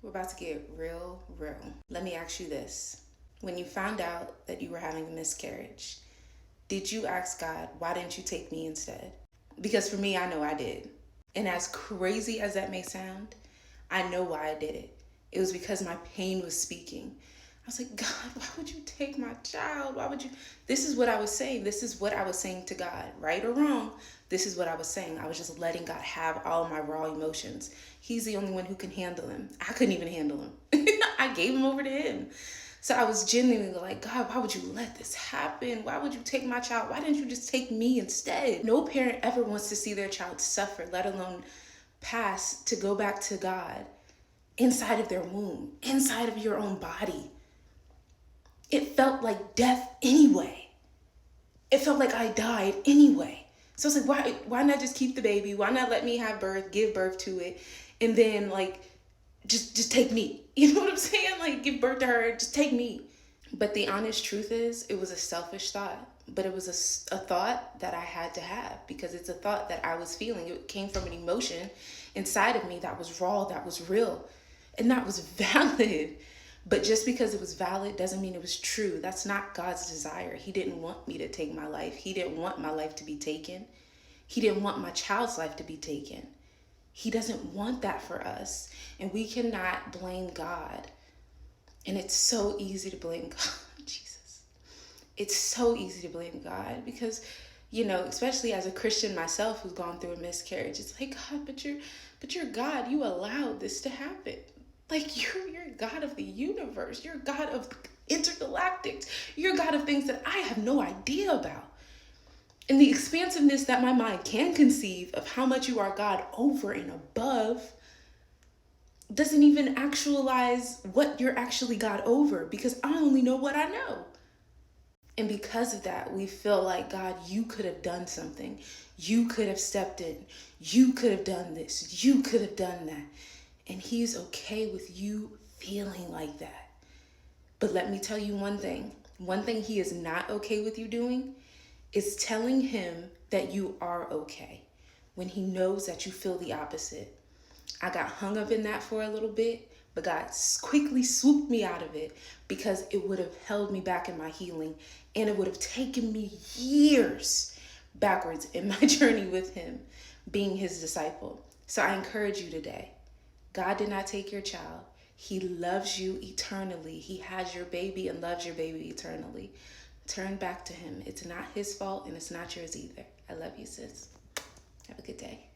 We're about to get real. Let me ask you this. When you found out that you were having a miscarriage, did you ask God, why didn't you take me instead? Because for me, I know I did. And as crazy as that may sound, I know why I did it. It was because my pain was speaking. I was like, God, why would you take my child? Why would you? This is what I was saying. This is what I was saying to God, right or wrong. This is what I was saying. I was just letting God have all my raw emotions. He's the only one who can handle him. I couldn't even handle him. I gave him over to him. So I was genuinely like, God, why would you let this happen? Why would you take my child? Why didn't you just take me instead? No parent ever wants to see their child suffer, let alone pass to go back to God inside of their womb, inside of your own body. It felt like death anyway. It felt like I died anyway. So it's like, why not just keep the baby? Why not let me have birth, give birth to it, and then like just take me? You know what I'm saying? Like, give birth to her, just take me. But the honest truth is, it was a selfish thought. But it was a thought that I had to have, because it's a thought that I was feeling. It came from an emotion inside of me that was raw, that was real, and that was valid. But just because it was valid doesn't mean it was true. That's not God's desire. He didn't want me to take my life. He didn't want my life to be taken. He didn't want my child's life to be taken. He doesn't want that for us. And we cannot blame God. And it's so easy to blame God. Jesus. It's so easy to blame God because, you know, especially as a Christian myself who's gone through a miscarriage, it's like, God, but you're God. You allowed this to happen. Like, you're God of the universe. You're God of intergalactics. You're God of things that I have no idea about. And the expansiveness that my mind can conceive of how much you are God over and above doesn't even actualize what you're actually God over, because I only know what I know. And because of that, we feel like, God, you could have done something. You could have stepped in. You could have done this. You could have done that. And he's okay with you feeling like that. But let me tell you one thing. One thing he is not okay with you doing is telling him that you are okay when he knows that you feel the opposite. I got hung up in that for a little bit, but God quickly swooped me out of it, because it would have held me back in my healing, and it would have taken me years backwards in my journey with him, being his disciple. So I encourage you today. God did not take your child. He loves you eternally. He has your baby and loves your baby eternally. Turn back to him. It's not his fault, and it's not yours either. I love you, sis. Have a good day.